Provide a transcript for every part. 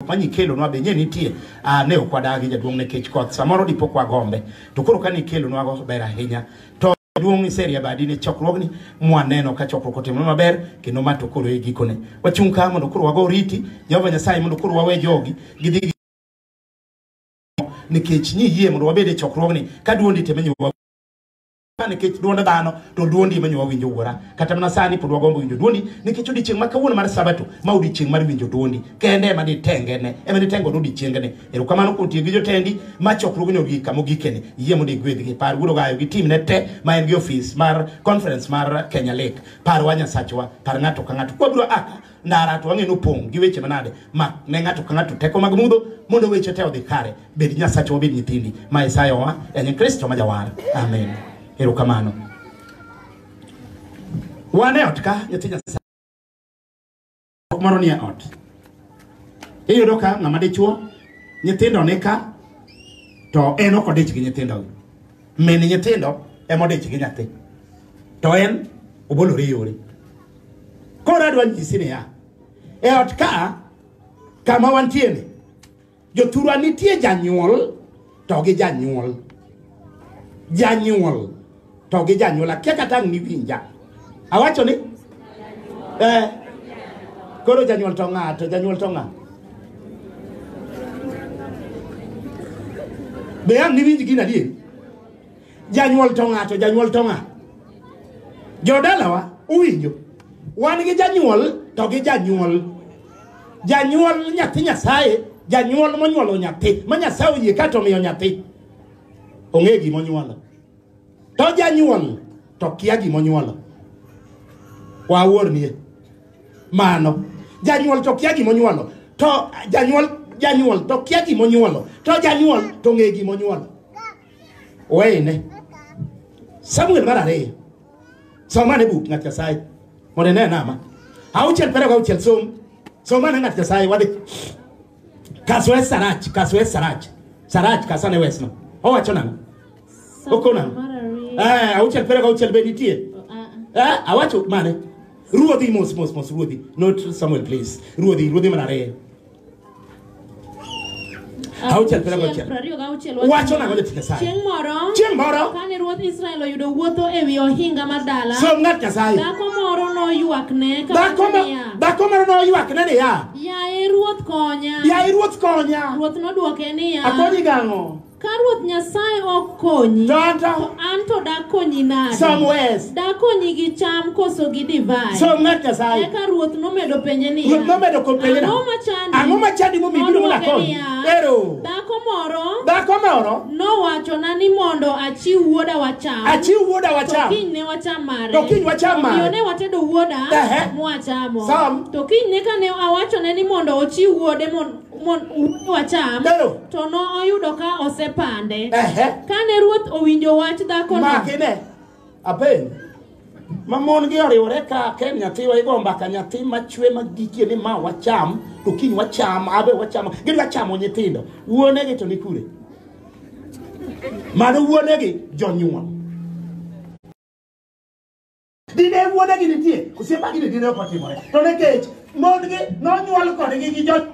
manyi kelo nwa be nye nitie ne okwadagi jaduong ne kech koth samoro dipo kwa gombe to koro kani kelo nwa go ber ahinya to duong ni seria badi ne chokruogni mwaneno ka chokruok otimo maber kendo ma to koro e gikone wachung ka mondo koro wago riti Jehova Nyasaye mondo koro wawe jogi gidhi nikech ni yie mondo wabede chokruogni ka duondi temenyo nikech duonda dhano to duondi manyo winjo wuora kata mana sani pod wagombo winjo duondi nikech odiochieng' ma kawuono mar sabato ma odiochieng' mar winjo duondi kende ema ditengene ema ditengo odiochieng'ne erokamano kuom tiyo gi jotendi ma chokruogni ogik kama ogikene yie mondo igwedhgi par wuoro gayo gi timne te ma en gi ofis mar conference mar Kenya Lake par wa Nyasachwa par ng'ato ka ng'ato kwabiro aka ndara to wang'eno pong' gi weche manade ma ne ng'ato ka ng'ato teko mag mudho mondo weche te odhi kare bed Nyasachwa bed nyithindi ma Isayawa en Kristo ma jawar amen. Erokamano. Wane ot ka nyathi Nyasaye moro ni ot. Iyudo ka ng'ama dichuo nyithindo ne ka to en ok odich gi nyithindo. Min nyithindo ema odich gi nyathi. To en obolore yore. Koro adwa nyisi ni ya. E ot ka kama wantie ni jothurwa nitie janyuol to gi janyuol. Janyuol to gi janyuol akia kata ni winja awacho ni koro janyuol to ng'ato janyuol to ng'ato be an ni winji gina die janyuol to ng'ato jodalawa uwinjo wan gi janyuol to gi janyuol nyathi Nyasaye janyuol monyuolo nyathi ma Nyasaye oyie kato miyo nyathi ong'e gima onyuolo to janyuol to kia gima onyuolo wawuornie mano janyuol to kia gima onyuolo to janyuol to kia gima onyuolo to janyuol to ng'e gima onyuolo weyne Samuel mar 2 somane buk ng'at Nyasaye mondo ne nama auchiel pere auchiel somane ng'at Nyasaye wadhi kaswe sarach kasane wesno owacho nang'o okona auchiel pere auchiel beditie awacho mane ruodhi mos ruodhi not Samuel please ruodhi mar 2 auchiel pere auchiel wacho nang'o jatich Nyasaye chieng' moro kane ruodh Israel oyudo wuotho ewi ohinga mar dala som ng'at Nyasaye dhako moro noywakne dhako moro noywakne niya yaye ruoth konya ruoth nodwoke niya akonyi gang'o ka ruoth Nyasaye ok konyi to an to dakonyi nade somewhere dakonyi gi cham koso gi divai som ng'at Nyasaye eka ruoth nomedo penje niya ruoth nomedo penje ang'o machandi momiyo na konyi ero dhako moro nowachona ni mondo achiw wuoda wacham to kiny ne wacham mare omiyo ne watedo wuoda mwachamo to kiny ne kane awachone ni mondo ochiw wuode wacham to no oyudo ka osepande kane ruoth owinjo wach dhako makine apen mamon gi oriwore ka ken nyathi wa igo mbaka nyathi machwe magikie ni ma wacham to kiny wacham abe wacham gidwa chamo nyithindo wuone gi to ni kure mano wuone gi jonyuol dine wuone gi nitie osiepa gi dine okotimore to nekech mon gi nonyuol kodgi gi jonyuol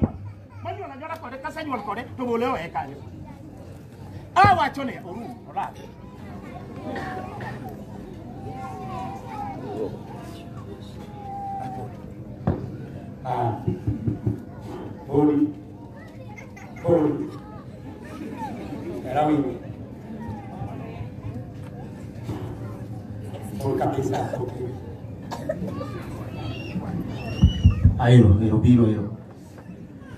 manyuola jora kode kasa nyuol kode to bole oe kanyo awacho ne oru orak Poli era wingi pol kabisa airo biro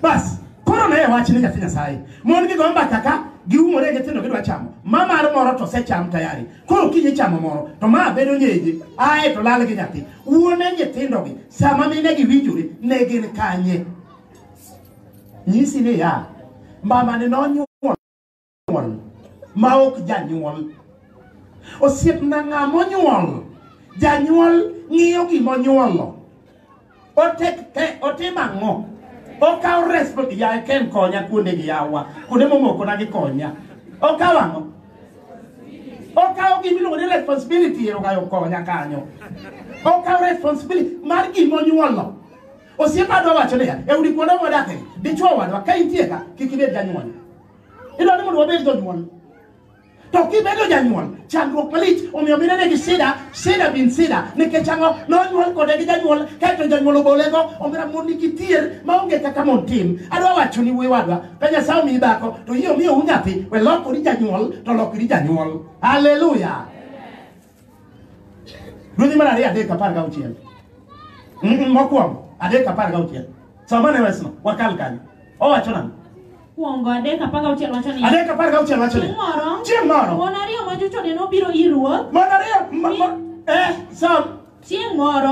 bas koro ne wach ni nyathi Nyasaye mon gi gomba kaka giumore gi tindo gidwa chamo mama ar moro to se cham tayari koro kinyi chamo moro to ma bedo nyeje ae to lal gi nyathi wuone nyithindo gi sama mine gi winjore ne gin kanye nyisi ni ya mama ne nonyuol ma ok janyuol osiep na ng'amo nyuol janyuol ng'iyo gima nyuolo otimang'o okaw responsibility ya ken konya kuonde gi yawa kuonde momoko na gi konya okawang'o okaw gimiluongo ni responsibility ero kayo konya kanyo okaw responsibility mar gima nyuolo Osiepa do wacho niya, e udi kuonde modake, dichuo wadwa ka intie ka kik ibed janyuol. Idwani mondo wabed jonyuol. To kibedo janyuol, chandruok malich omiyo minene gi sida bin sida nikech ang'o nonyuol kode gi janyuol kaeto janyuol obolego omira mon nigi thier maonge kaka mon tim. Adwa wacho ni wuoyi wadwa ka Nyasaye omiyi dhako to yie omiyo unyathi we lokori janyuol to lokri janyuol. Haleluya. Ruodhi mar ariyo 3:16. Mokwongo 3:16. Somane wesno wakal kanyo. Owacho nang'o? Kuongo 3:16 wacho ni. 3:16 wacho ni. Chieng' moro. Mon ariyo ma jochode nobiro ir ruoth. Mon ariyo Chieng' moro.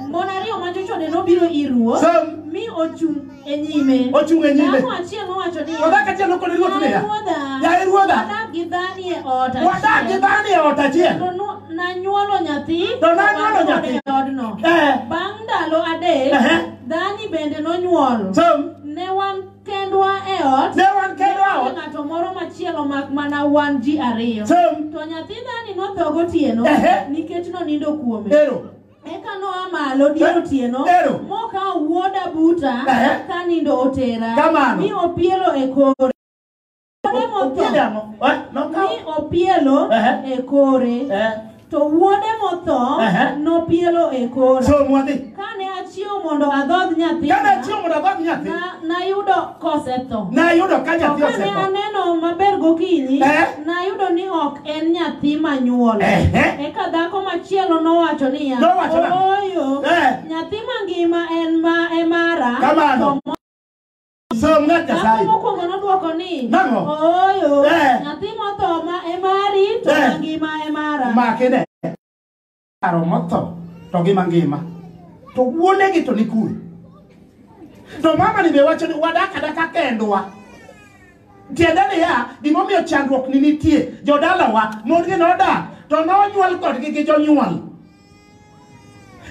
Mon ariyo ma jochode nobiro ir ruoth. Mi ochung' e nyime. Dhako achiel nowacho ni. Dhako achiel nokone ruoth niya. Ya ruodha. Wadak gi dhani e ot achiel. Wadak gi dhani e ot achiel. To nanyuolo nyathi. E odno. Bang' ndalo 3, dhani bende nonyuol. Ne wan kendwa e ot. Ng'ato moro machielo mak mana wan ji ariyo. To nyathi dhani notho gotieno nikech nonindo kuome. Eka noa malo diero tieno moka wuoda buta ka nindo otera mi opielo e kore. Mi opielo e kore. To wuode motho nopielo e kore. Kane achiewo mondo adhodh nyathi nayudo kosetho. Kane aneno maber gokinyi nayudo ni ok en nyathi manyuol. Eka dhako machielo nowacho niya, oyo nyathi mangima en mara. Dhako mokwongo nodwoko ni, oyo nyathi motho e mari to mangima e mara. Makene aro motho to gi mangima to wuonegi to ni kure. To mama ni be wacho ni wadak adaka kendwa. Tiende niya, gimomiyo chandruok ni nitie jodalawa mondgi nodak to nonyuol kodgi gi jonyuol.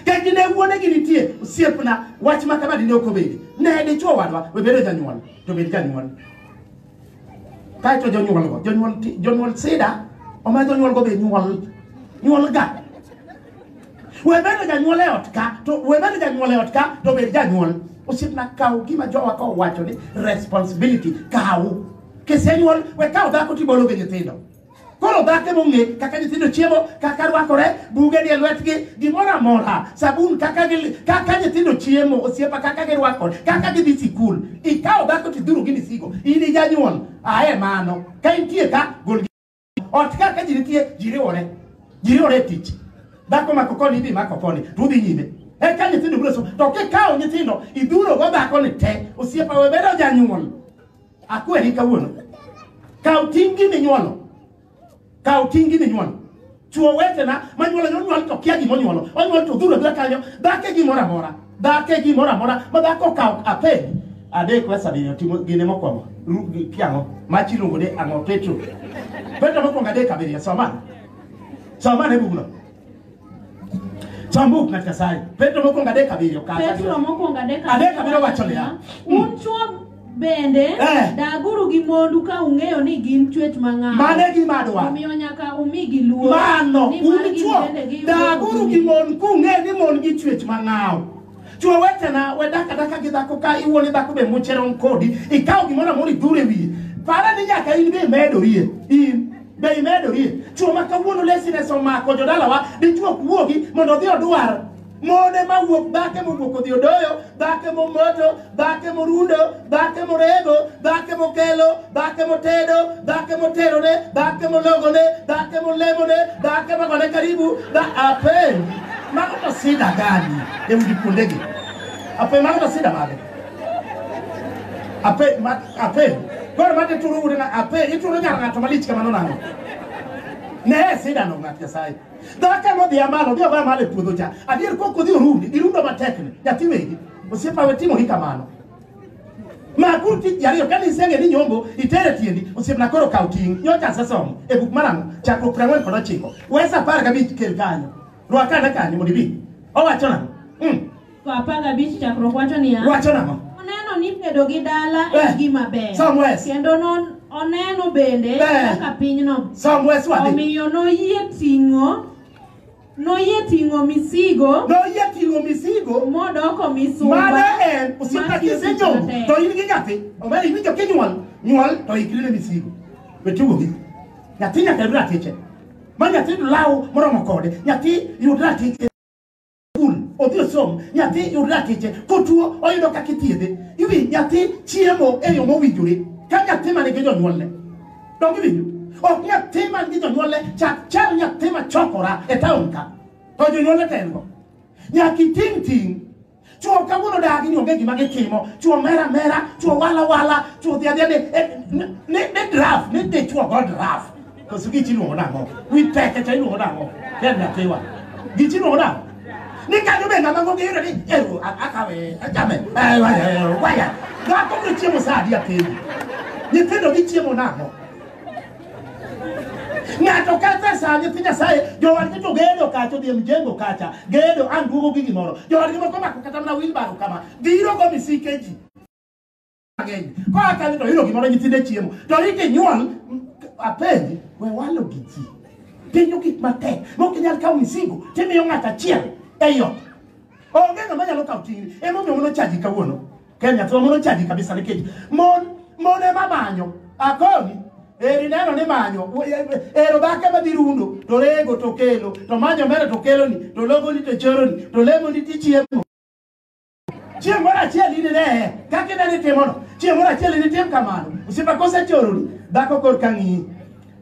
Kagi ne wuonegi nitie osiepna wach ma kama dine ok obedi. Ne dichuo wadwa we bedo janyuol to bed janyuol. Kaeto jonyuol sida oma jonyuol go be nyuol ga. We bedo janyuol e ot ka to bed janyuol. Osiepna kaw gima jowa ko wacho ni responsibility kaw. Kisenyuol we kaw dhako tibolo gi nyithindo. Koro dhako mong'e kaka nyithindo chiemo, kaka rwakore, buge ni e lwetgi, gimoro amora, sabun kaka nyithindo chiemo, osiepa kaka girwakore, kaka gidhi sikul. Ikaw dhako tidhuro gi misigo. In janyuol, ae mano. Ka intie ka gol ot kaka ji nitie jiriwore tich. Dhako mako koni idhi mako koni, to udhi nyime. Eka nyithindo biro somo. To kikaw nyithindo idhuro go dhako ni te, osiepa we bedo janyuol. Akweri kawuono. Kaw tingi minyuolo. Chuo wetena manyuolo nyuol to kia gimonyuolo. Onyuol to dhuro bila kanyo. Dhake gimoro amora. Ma dhako kaw ape. 3:7 timo gine mokwongo. Kiango. Machi lungo de ang'o Petro. Petro mokwongo 3:7 somane bugno. Sambuk na Nyasaye. Petro mokwongo 3:7 Petro mokwongo 3:7 wacho niya. Unchuo bende daguru gi mondu ka ung'eyo ni gin chwech mang'aw. Mane gima dwa. Omiyo nyaka umigi luor. Mano unchuo daguru gi mon kung'e ni mon gi chwech mang'aw. Chuo wetena wedaka gi dhako ka iwuoni dhako be muchero kodi ikaw gimoro amora idhure wiye. Para ni nyaka in be medorie. Chuo ma kawuono lesines omako jodalawa dichuo kuogi mondo odhi odwar. Mone ma wuok dhake mowuok odhi odoyo, dhake momoto, dhake morundo, dhake morego, dhake mokelo, dhake motedo, dhake moterone, dhake mologone, dhake molemone, dhake magone karibu, ape. Mago to sida gani? E udi kuondegi. Ape mago to sida mage. Ape. Koro mate turu udi na ape. Ituru nyara ng'ato malich kamano nang'o. Ne sida no ng'at Nyasaye. Dhaka modhi amalo, odhi ogoyo malo e puodho cha. Adier kok odhi irundo matekni. Nyathi wegi. Osiepa we timo kamano. Ma kurti yariyo kani isenge ni nyombo itere tiendi. Osiepna koro kaw ting. Nyocha sasom e buk marang'o chakruok 49. Wesa 15 kel kanyo. Rwakane kanyo mondo ibi. Owacho nang'o? 15 chakruok wacho niya. Wacho nang'o? Oneno ni bedo gi dala en gima ber. Kendo oneno bende kaka pinyno. Omiyo noyie ting'o Noyie ting'o misigo modoko misumba mane en osiepa kisenyombo to in gi nyathi omera iwinjo kinyuol to ikri ne misigo wetugo gi nyathi nyaka yud ratiche ma nyathi law moromo kode nyathi yud ratiche odhi osom nyathi yud ratiche kotuo oyudo kaka ithiedhe iwi nyathi chiemo e yo mowinjore ka nyathi man gi jonyuolne dongi winjo ok nyathi man gi jonyuolne chal nyathi ma chokora e taon ka to jonyuolne tengo nyaka ting chuo kawuono dagi ni onge gima gitimo chuo mera chuo wala chuo dhia ne draft ne de chuo god draft koso gichi luongo nang'o wi teke cha iluongo nang'o ken nyathiwa gichi luongo nang'o ni kanyo be ng'ama ngoge yudo ni akawe achame waya dhako biro chiemo sa adi apenji nyithindo gichiemo nang'o ng'ato kata sa nyithi Nyasaye jowadgi to gedo kacho dhi mjengo kacha gedo an duogo gi gimoro jowadgi moko mako kata mana wilbaro kama biro go misike ji ng'eny ko aka to hiro gimoro nyithinde chiemo to ite nyuol apenji we walo gi ji pinyo gik matek mok inyal kawo misigo timiyo ng'ato achiel eyo onge ng'ama nyalo kawo tingni emomiyo mono chaji kawuono Kenya to mono chaji kabisa nikech mon ema manyo akoni eri neno ni manyo ero dhake madhirundo to rego to kelo to manyo mere to kelo ni to logo ni to choro ni to lemo ni ti chiemo mora achiel ni ne kaka ne timono chiemo mora achiel ni tim kamano usipa kosa choro ni dhako kor kangi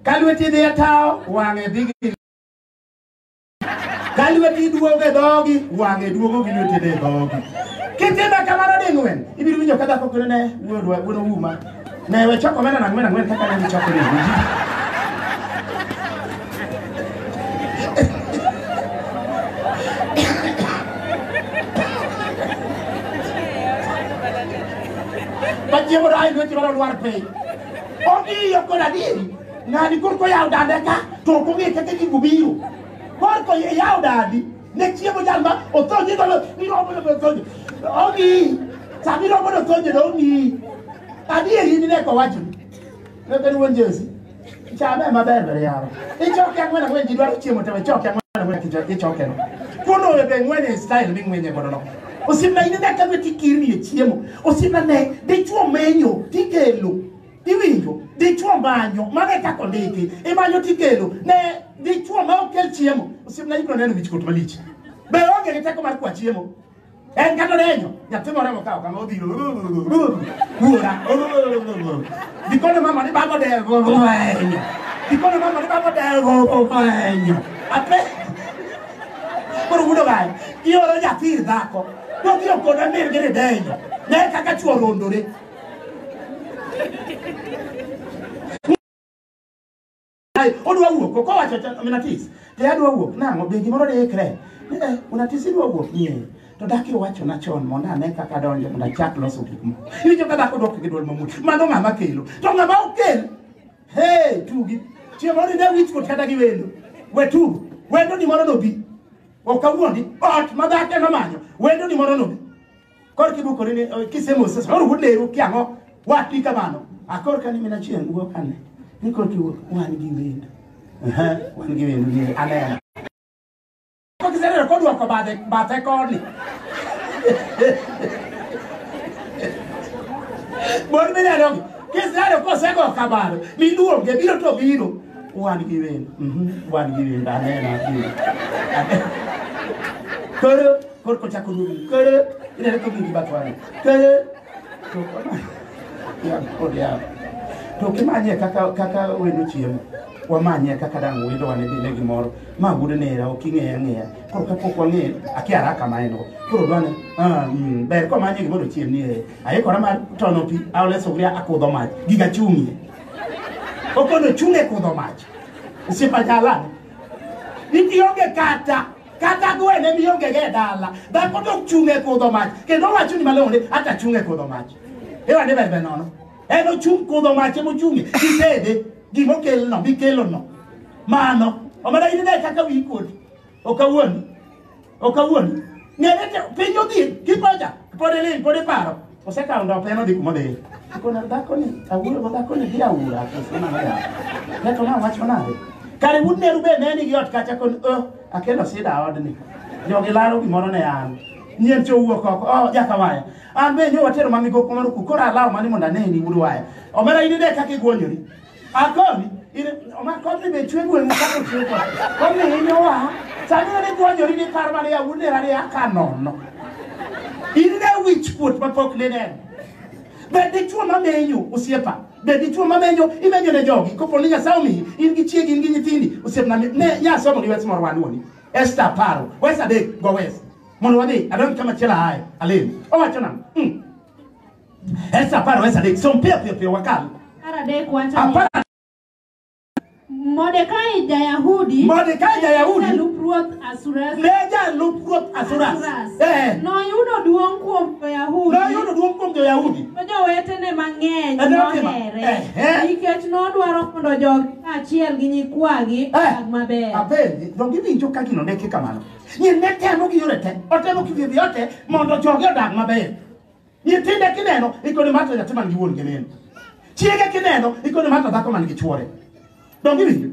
kalweti dhi atao wang'e dhi kalweti duoge dogi wang'e duogo gi lweti de dogi kitime kamano ding'wen ibiro winjo ka dhako kone ne wuono uma ne we choko mena nang'wen kaka ne choko ni Pachiemo dai due tiro luar pe odi yo koda diri ngani kurko yaw dande ka to ko ngi keke gi gubiru korko yaw dadi ne chiemo jalma o to ni dolo ni ro bo to odi sabi ro bo to do ni adi e ni ne ko waju ne be won jesi cha me ma ber yaro e choke ngwana ngwen jidwaro chiemo te choke ngwana ngwen ki choke no kono be ngwen style mi ngwen godo no osimna ine da kabe tikiri e chiemo osimna ne de chuo menyo tikelo iwinjo de chuo banyo mane ka kondiki e manyo tikelo ne de chuo ma okel chiemo osimna iko neno bichiko to malich be onge ke teko mar kwa chiemo en kato renyo nyathimo remo kao kama odhiro ura dikono mama ni babo de goenyo dikono mama ni babo de goenyo ape por uno vai io ero già fir d'acqua non io con la merda di degno ne kaka chuo rondore ai odwa wuok ko wacho minatis te adwa wuok nango be gimoro de kre unatisi dwa wuok nie to daki wacho na chon mondo ane kaka donjo mondo chak loso gik mo iwinjo ka dako dok gi dwol mamut mano ng'ama kelo to ng'ama okel hey tugi chiemo ni de wich ko kata gi wendo we tugo wendo ni moro no bi o kawuondi ot madhake no manyo wendo ni moro no kor kibukore ni kisemo sasa oro wuleru kiango wati kamano akor kan mina chien wuok ane ni ko tu wan gi wendo wan gi wendo ni ale ko kisere ko dwa ko bate ko ni bon mi ne dog kisere ko sego kabaro mi duoge biro to biro wan gi wendo wan gi wendo ale na kor ko chakuru kere ine ko bi batwani kere to ya ko ya to kimanye kaka wendo chiemo wamanye kaka dango wendo wane dile gimoro ma bude nera okinge ng'eya kor ka pok wang'e akiara kama eno koro dwane ber ko manye gimoro chiemo ni aye kora mar tono pi awle sugria akudho mach giga chungi okono chunge kudho mach usipa jala itioge kata gwene mionge ge dala dhako dok chunge kudho mach kendo wacho ni malonde ata chunge kudho mach ewa ne ber nono eno chung kudho mach emo chunge kitede gimo kelno bikelo no mano omara ine dai kaka wi kod okawuoni ngere te pinyo di kipaja pode paro oseka ndo peno di kumode kona dhako ni awulo go dhako ni dia ura kesema na ya neto na wacho nade kare wudne rube neni gi ot kacha kon akelo sida odni jogi laro gimoro ne an nyen chowuok oko oh jakawaya an be nyo watero mamigo komaro ku kora lawo mani monda neni udwaya omera inide kake gwonyori akomi ine omar kodni be chwe gwen kako chwe ko kodni inyowa sani ne gwonyori ni karmane ya wunde rade akanono inide wich put mapok nene be dichwo mamenyo osiepa be dichwo mamenyo imenyo ne jogi koponi nyasaomi in gi chiegi in gi nyithindi osiepna ne nyasomo ni wetmo rwanwoni Esther Paro wesa de go west mono wadi adon kama chela hai alim o wachona Esther Paro wesa de som pia wakal ara de kwacha Mordekai Jayahudi Lupruoth Asuras Leja Lupruoth Asuras No yudo duong kuom Jayahudi Ojo wetene mang'eny nohere nikech nodwaro mondo jog achiel gi nyikwagi mag maber abendi donc iwinjo ka gino ndeke kamano nyine temo gi yore te otemo ki vivi yote mondo jogi odag maber nyithinde kineno ikone mato nyathi man gi wuon gi neno chiege kineno ikone mato dhako man gi chuore donc iwinjo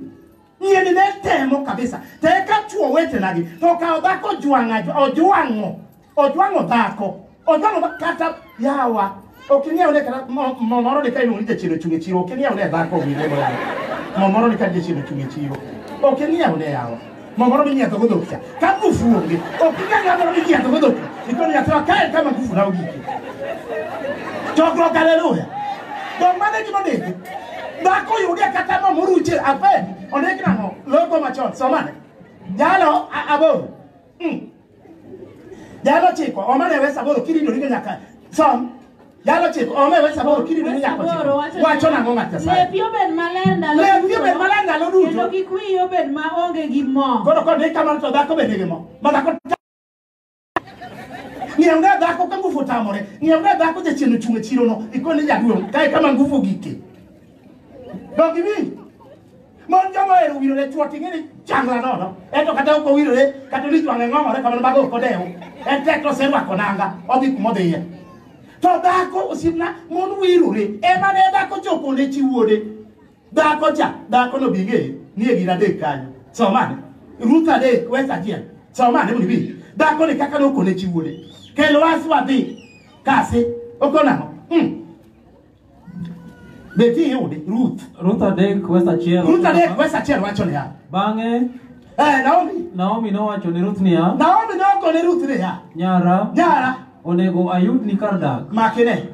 nyine ne temo kabisa te ka chuo wete nagi to ka dhako ojuang'o dhako kata yawa oking'eyo ne kata moro ne ka iluongo ni jachiro chung' e chiro oking'eyo ne dhako wile go yawa moro ne ka jachiro chung' e chiro oking'eyo ne yawa moro minyiedho go dhok cha ka ngufu onge oking'eyo moro minyiedho go dhok ikoni nyathi wakae kama ngufu na ogiki chokruok haleluya donc mane gima ndiki dhako yude kata moruche apendi ondiki nang'o logo machon somane jalo aboro jalo chiko omane wesa aboro kirido ringo nyaka som jalo chiko omane wesa aboro kirido ringo nyaka chiko wacho nang'o ng'at Nyasaye lepio bed maler ndalo duto kendo kik wiyi obed maonge gi mo koro kod kamano to dhako bende gi mo ma dhako ng'iew ne dhako ka ngufu tamore ng'iew ne dhako jachien ochung' e chiro no ikoni jaduong' kae kama ngufu gike dog ibi mon jomo ero wirore chuo ting'eni changla nono eto kata ok owirore kata ni jwang'e ng'ong'ore kamano bago ok odewo en tek to serwako nanga odhi kumodhiye to dhako osiepna mon wirore ema ne dhako chopo ne chi wuode dhako no bing'e ni e gina adek kanyo somane Ruth adek west achiel somane mondo ibi dhako ni kaka nokone chi wuode kelo wasi wadhi kasi okonang'o Beti yude Ruth adek west achiel wacho niya bang'e Naomi nowacho ni Ruth niya Naomi nokone Ruth niya nyara onego ayud ni kar dak makine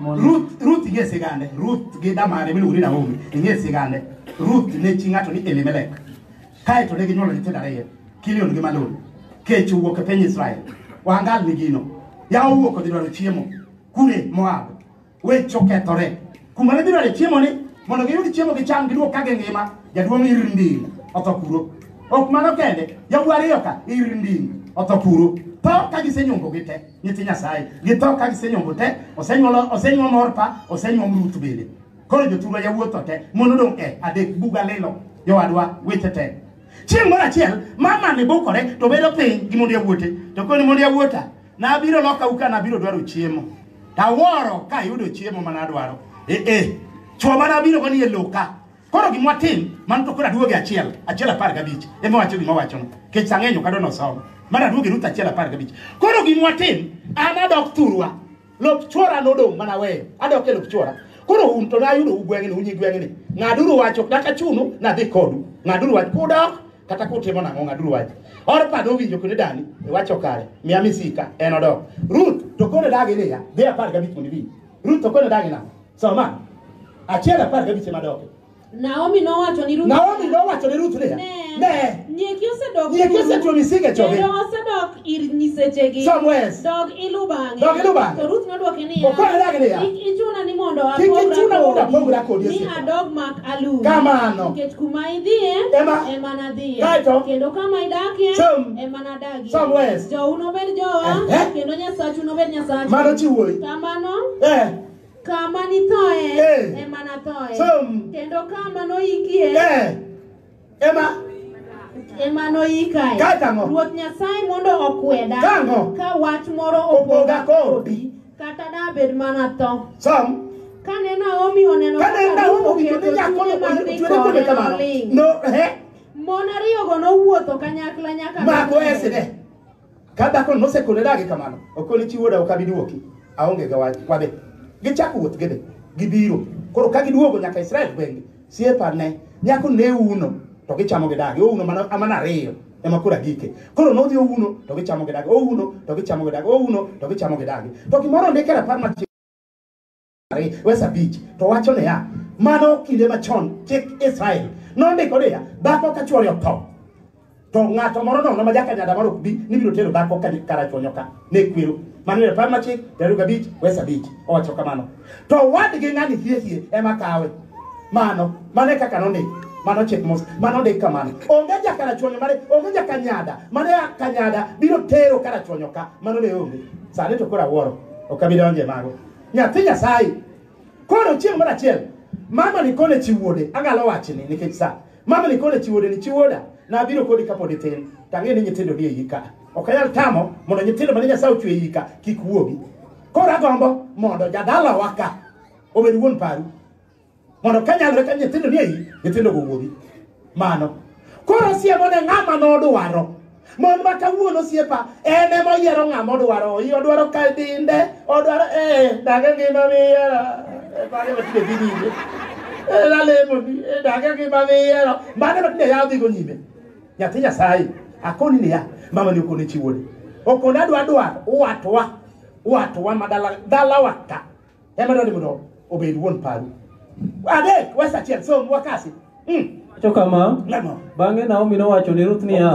Ruth ing'e sigande Ruth gi damane miluongo ni Naomi ing'e sigande Ruth ne chi ng'ato ni Elimelech kaeto ne ginyuolo nyithindo ariyo Kilion gi Malon kech owuok e piny Israel wangal ni gino yaw owuok odhi dwaro chiemo kure Moab wech okethore kuma ne dwaro chiemo ni mondo giyud chiemo gicham giduok ka gingima jaduong' Irndin otho kuro ok mano kende yawuowi ariyo ka Irndin otho kuro to ka gisenyombo gite nyithi Nyasaye githo ka gisenyombo te osenyuom Orpa osenyuom Ruth bende koro jotugo yawuoth to te mon odong' adek buga lilo jowadwa weche te chieng' moro achiel mama ne bukore to bedo piny gi mondo yawuote to koni mondo yawuota nabiro loka uka nabiro dwaro chiemo taworo ka yudo chiemo manadwaro chwo manabiro koni e loka koro gimwa tim man to koro aduoge achiel 15 ema wacho gima wachono kech sang'enyo kado nosomo mana aduoge Ruth 15 koro gimwa tim anadok thurwa lop chwora nodong' mana weyo adok e lop chwora koro un to nayudo ugweng'ni unyi gweng'ni ng'aduru wacho kata chunu nadhi kodu ng'aduru wach kudok kata kutimo nang'o ng'aduru wach Orpa nowinjo kone dani wacho kare miya misika en odok Ruth to kone dagi niya dhi 15 mondo ibi Ruth to kone dagi nang'o soma 15 madoke Naomi nowacho ni Ruth niya ne nyieki osedok osetuo misige choge kendo osedok ir nyisechegi dog ilu bang'e to Ruth nodwoke niya kik ichuna ni mondo apogra kodi ni adog mak alum kamano nikech kuma idhiye ema nadhiye kendo kama idakie ema nadagi jou nobed jowa kendo nyasachu nobed nyasachu mano chiwuoyi kamano kama nithoe ema nathoe kendo kama noikie ema noikae Ruoth Nyasaye mondo okweda ka wach moro opoga kodi kata dabed mana tho kane Naomi oneno Mona riyo go no wuotho kanyakla nyaka. Mago esene. Kada kon nose koledagi kamano. Okoni chiwoda okabiduoki. Aonge ga wabe. Gichako wuoth gede. Gibiro. Koro ka giduogo nyaka Israel bengi. Siepa ne. Nyako ne uno. To gichamo gidagi. Uno amana riyo. Ema kura gike. Koro no dio uno. To gichamo gidagi. Uno. To gichamo gidagi. Uno. To gichamo gidagi. To kimoro ndekera parma Wesa Beach. To wacho ne ya. Mano kinde machon. Chik Israel. Nonde kode ya. Dhako ka chuori otho. To ng'ato moro no majaka nyada moro bi nibiro tero dhako ka karachuo nyoka. Ne kwiro. Mano ne parma chik. Deruga Beach. Wesa Beach. Owacho kamano. To wadgi ng'ani hie ema kawe. Mano kaka nonde. Mano chik mos. Mano de kamano. Onge jakara chuonyo mane. Onge jakanyada. Mane kanyada. Biro tero karachuo nyoka. Mano ne onge. Sane to kora woro. Okabidonje mago. Nyathi Nyasaye. Koro chieng' moro achiel. Mama ni kone chiwode. Angalo wachni nikech sa. Mama ni kone chiwode ni chiwoda. Na biro kodi kapod itin. Tang'e ni nyithindo ni e yika. Ok anyal tamo mondo nyithindo mane Nyasaye ochwe e yika kik wuogi. Koro agombo mondo jadala waka obed wuon paru. Mondo kanyalre ka nyithindo ni e yi, nyithindo go wuogi. Mano. Koro siemo ne ng'ama nodwaro. Mon ma kawuono siepa ene moyiero ng'ama odwaro. Odwaro kadinde, odwaro dage ngima miyiero. Bage matinde dhi nyime. La lemo ni dage ngima miyiero. Bage matinde yawo dhi go nyime. Nyathi Nyasaye akoni ni ya mama ni okone chiwode. Okone adwa watwa madala waka. Ema dwani mondo obed wuon paru. Adek wesa chiel so wakasi. Chokama. Bang'e Naomi nowacho ni Ruth niya.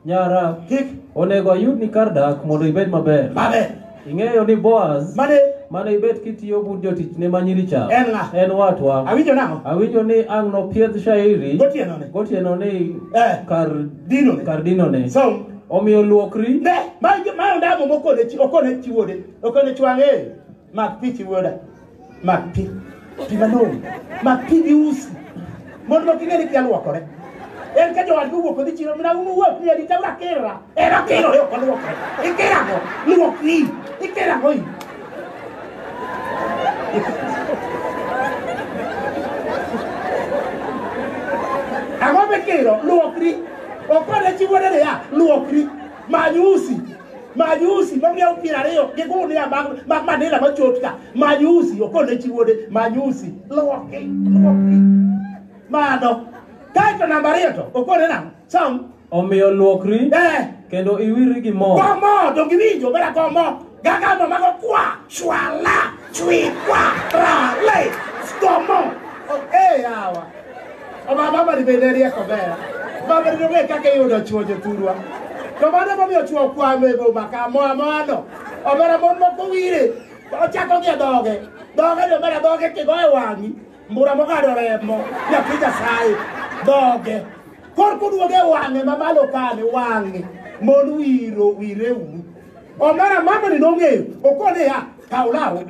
Nyara. Kik. Onego ayud ni kar dak mondo ibed maber. Maber. Ing'eyo ni Boaz. Mane ibet kitiyo bud jotichne manyiri cha. En watwa. Awinjo nang'o? Awinjo ni ang' nopiedh shairi. Gotieno ni kar dinone. So. Omiyo luokri. Ma ondamo okone chiwode. Okone chwang'e. Mak pi chiwoda. Mak pi. Pi malong'o. Mak pi gi usi. Mondo king'eni kia luokore. En ka jowad wuok odhi chiro mina wuok ni adi tawra kera. Era kero yo kon luokore. Ikera go. Luokri. Ikera go. Ang'o be kero luokri. Okone chiwode ya luokri. Majusi mong'iew 20 gi gunia mag manila machot ka. Majusi okone chiwode. Majusi luokri. Mano. Kaito namba 2 to okone nang'o? Som. Omiyo luokri. Kendo iwiri gi mo. Gomo dong giwinjo bera gomo. Gagamo mago kwa shwala chwikwa rale gomo. Yawa. Baba ni bende rieko bera. Baba ni ng'e kaka yudo chuo joturwa. To mane momiyo chuo kwame go maka mono. Obera mon moko wire. Ochako gi doge. Doge no bera doge kigo e wang'i. Mbura mogado remo. Nyathi Nyasaye. Doge. Korko duoge wang'e mamalo kane wang'e. Mon wire uru. Omera mama ni nong'eyo. Okone ya kaulawo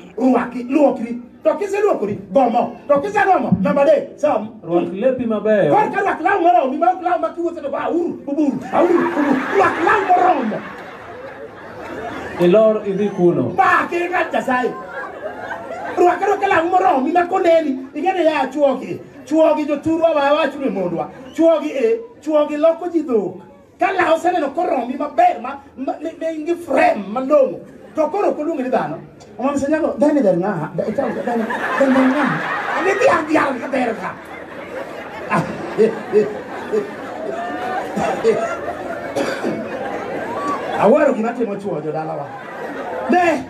luokri. To kiseluokri gomo. To kisegomo namba 3 som. Rwak lepi mabeyo. Korka rwak law moro mi law makiwuotho to ba uburu. Rwak law moromo. Ilor idhi kuno. Ba kinga Nyasaye. Rwak law moromo mi makoneni. Ing'eni ya chuogi joturwa wawacho ni mondwa. Chuogi loko ji dhok. Kala oseneno koromi maber ne ingi frame malong'o. To koro koluongi ni dhano. Omam senyago dhani der ng'aha. Dhani ng'aha. Ani dhiang' ka ber ka. Awaro gima timo chuo jodalawa. Ne.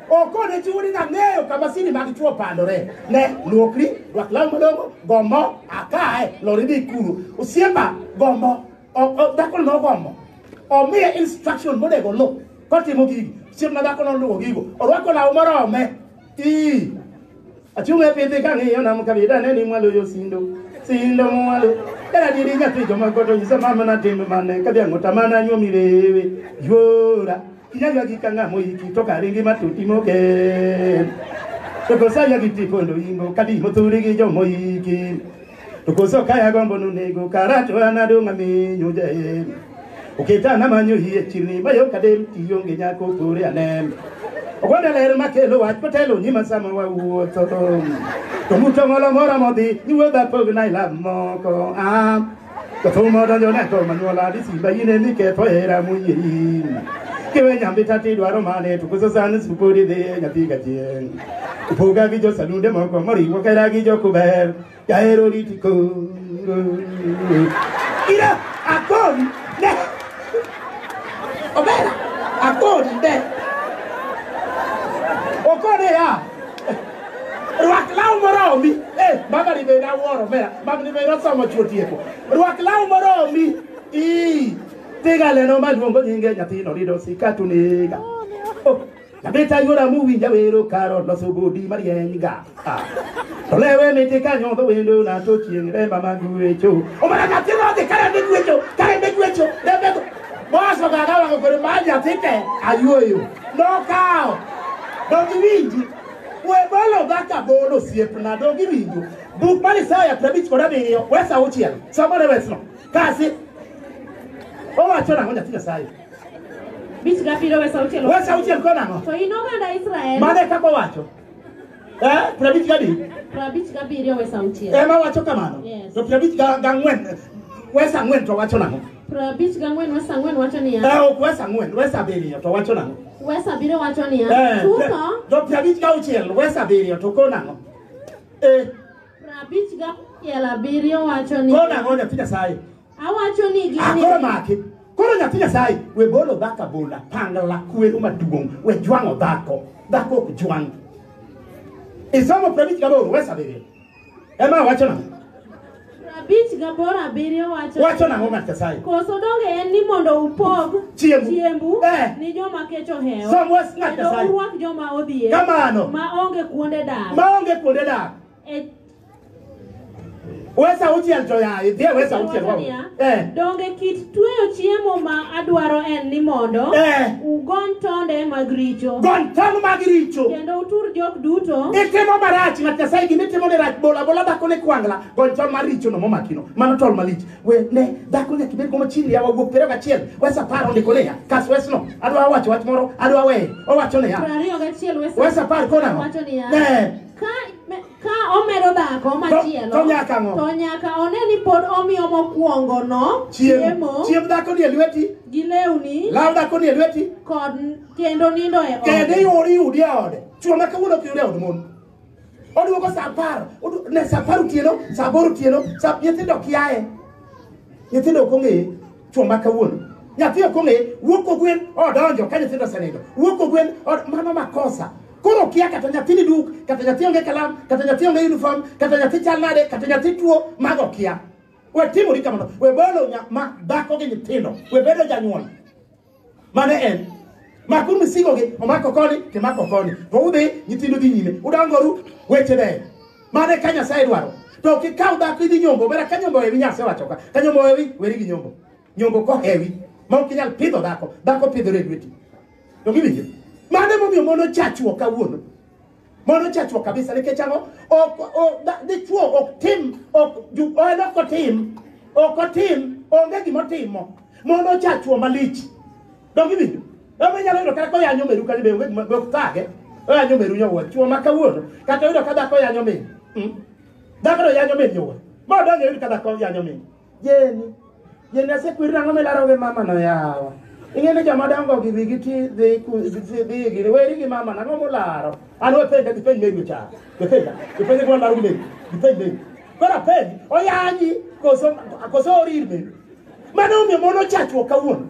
Okone chiwodi nang'eyo kama sini mag chuo pandore. Ne luokri, rwak law madongo, gomo, akae, lori dhi kuro. Osiemba gomo. Dhako no gomo. Omiye instruction monego lu. Kotimo gigi. Siemna dhako no luwo gigo. Orwako law morome. Achunge pidhi kang'iyo nam kabida ne ni mwalo yo sindo mwalo. Era diri nyathi joma goto nyisa mama na timbe mane kadhiang' otamana nyuomi rewe. Yuora. Kinyagwa gika ng'amo iki to karingi matuti moken. To kosaya gi tipondo ingo kadi mothuri gi jomo iki. To koso kaya gombo nunego karato anadonga minyo jae. Oketana manyo hie chirni bayo kadem tiyonge nyako pore anem. Okwenda ler makelo wach potelo nyima sama wawuotho. To muto ngolo mora modhi nyuodha pogna ila moko. Katoma donjo ne to manyuola di simba yine ni ke to era muyi. Kewe nyambi tati dwaro mane to kuso san supuri de nyati gatien. Upoga gi jo salunde moko mori wakera gi jo kuber. Ya ero litiko. Ira akon ne. Obera akon de. Okone ya. Ruak lau moro mi. Baba ni beda woro mera. Baba ni beda sama chuotieko. Ruak lau moro mi. Tega le no maluongo nyinge nyathino rido sikatu nega. La beta yora muwi jawero karo loso bodi marienga. To lewe mete kanyo do wendo na to chiengre mama guecho. O mara nyathino de kare de guecho. Lebe boso gaga wa ko maja tike ayoyo. No kao. Don't give we bolo daka bolo siepna don't give you. Book Marisaya Prabich Korabi, where's our chiel? Somebody else no. Kasi. Oh, I told him to say. Bitch Gapiro was out here. Where's our chiel Konamo? So you know where Israel? Mane Kapawacho. Prabich Gabi. Prabich Gapiro was out here. Emma Wacho Kamano. Yes. So Prabich Gangwen. Where's I went to Wachonamo? Prabich Gangwen was someone watching here. Oh, where's I went? Where's I baby to Wachonamo? Where's a bit of watching here? Don't Prabich Gauchiel. Where's I baby to Konamo? Prabich Gapiro watching here. Konamo, the Pinasai. I want you to Akoro market. Koro nyathina sai we bolo baka bola pangala kuwe maduong we jwango dako jwang. Isomo Prabich Gaboro wesa bebe. Ema wachona. Prabich Gaboro abirio wachona ngoma kasai. Koso donge en ni mondo upog chiembu ni joma kecho hewa. Som wes ngata sai. Urwak joma odhier. Kamano. Maonge kuonde dak. Wesa uchiel to ya, dia wesa uchiel wa. Donge kit tweyo chiemo ma adwaro en ni mondo ugon tonde magricho. Gon ton magricho. Kendo utur jok duto. Itemo marach ngata sai gimitimo ne rach bola dako ne kwangla. Gon ton maricho no momakino. Mano tol malich. We ne dako ne kibet komo chini ya wago pero gachiel. Wesa paro ne kolea. Kas wes no. Adwa wach moro, adwa we. O wacho ne ya. Prario gachiel wesa par kona. Wacho ne ya. Ka omedo dhako machielo to nyaka one ni pod omiyo mokwongo no chiemo dhako ni lweti gi lewni law dhako ni lweti kod kendo nindo e ode kende yudi ode chuo ma kawuono ki od mon oduogo sa 10 ne sa 10 otieno sa 8 otieno sa nyithindo kiaye nyithindo konge chuo ma kawuono nyathi konge wuok ogwen odonjo ka nyithindo senindo wuok ogwen mano makosa. Koro kia kata nyathini duk, kata nyathi onge kalam, kata nyathi onge uniform, kata nyathi chalnade, kata nyathi tuo, mago kia. We timo di kamano, we bolo ma dhako gi nyithindo, we bedo janyuol. Mane en, makuru misigo gi, omako koni, timako koni. To udhi, nyithindo dhi nyime, udangoru, weche be. Mane ka Nyasaye dwaro. To kikaw dhako idhi nyombo, bera ka nyombo ewi Nyasaye wacho ka. Ka nyombo ewi, weri gi nyombo. Nyombo ko hewi, ma ok inyal pidho dhako pidhore lweti. To giwinjo. Mane momiyo mono chachuo kawuono. Mono chachuo kabisa nikech ango dichuo ok tim onge gima timo. Mono chachuo malich. Dongi winjo. Ema nyalo yudo kaka yanyo meru kani be ok tage. Yanyo meru nyowo chuo ma kawuono. Kata yudo kada ko yanyo meru. Dakoro yanyo meru nyowo. Mo donge yudo kada ko yanyo meru. Jeni asekwirira ngome laroge mama no yawa. Ingene jama dango gi vigiti de weri gi mama na ngomo laro anu pende di pende meru cha pende ko laro meru di pende kora pende o yanyi koso rirme mano mi mono chacho kawuon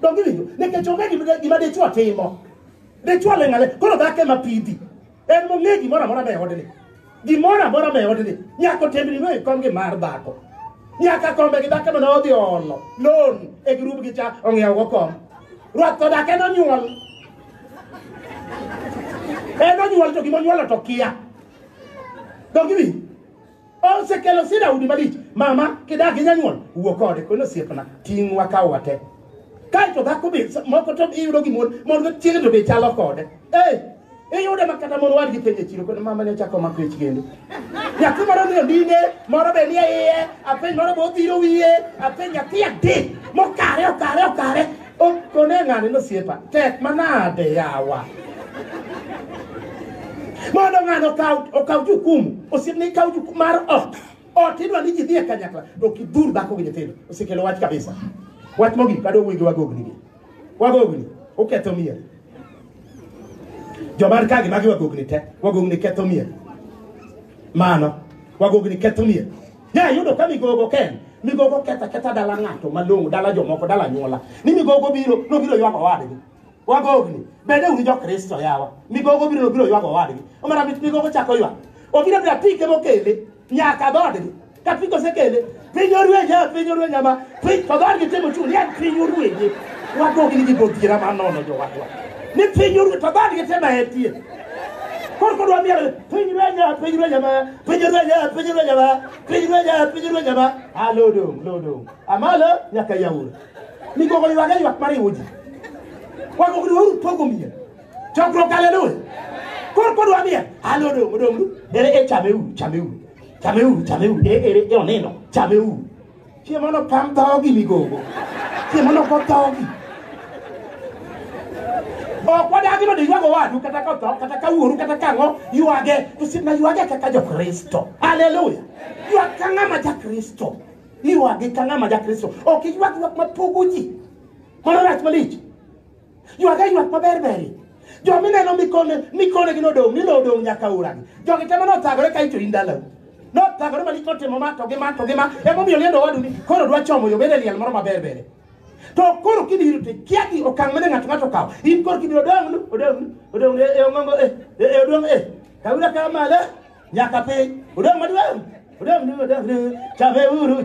dongi winjo ne ke chonga gi ma de chwa timo de chwa le ngale koro dake mapidi en mo ngegi mora be odene gi mora be odene nyako tembri me konge mar dako nyaka kombe gi dake no odhi olo lon e grup gi cha ong'iewo go kom ruatho dake no nyuol to gimo nyuolo to kia dongi wi on se kelo sida udi malich mama kidagi nyanyuol wuo kode kono siepna ting wakawa te kai to dako be moko to iyudo gi mon chiege to be chalo kode iyude makata mon war gi penje chiro kono mama ne chako makwech kendo nyathi moro ne ondine moro be nie iye apen moro bo thiro wiye apen nyathi ade mokare kone ng'ane no siepa tek manade yawa mondo ng'ano okaw jukumu osiepne kaw jukumu mar ot Otidwa ni ji dhie kanyakla to kidhur dhako gi nyithindo. Osekelo wach kabisa. Wach mogik kado winjo wagogni gi. Wagogni oketho mier. Jomar kagi magi wagogni te. Wagogni ketho mier. Mano wagogni ketho mier. Ya yudo ka migogo ken. Migogo keta dala ng'ato malong'o, dala jomoko, dala nyuola. Ni migogo biro, nobiro ywago wadgi. Wagogni bende uni jo Kristo yawa. Migogo biro nobiro ywago wadgi. Omara bit migogo chako ywak. Obiro bira pike mokele nyaka dodgi. Ka piko sekele piny orwenja ma piny to dodgi temo chuli en piny orwenje. Wagogni gi bodhiera manono jo wadwa. Ni piny orwenje to dodgi tema etie. Korko dwa miel piny orwenja ma lodong amalo nyaka yaur. Migogo ywage ywak mari uji. Wagogni waru pogo miel. Chokro haleluya. Korko dwa miel lodong ere chameu ere oneno chameu. Chiemo no pam dhogi migogo. Chiemo no ko dhogi. Wadagi no de ywago wadu kata ka tho kata ka wuoru kata kango ywage to sidna ywage kaka jo Kristo. Haleluya. Ywag ka ng'ama ja Kristo. Ywage ka ng'ama ja Kristo. Ok ywag mapogo ji. Mono rach malich. Ywag maberberi. Jo mineno mikone gi nodong ni lodong nyaka uragi. Jogi tema nothagore ka ichori ndalo. Nothagore malich notimo ma to gi ma. Emomiyo liendo wadu ni koro dwa chomo yo bende liel moro maberbere. To koro kibiro te kiagi okang' mane ng'ato kawo. In koro kibiro odong kawira kamala nyaka piny. Odong maduong'. Chameuru.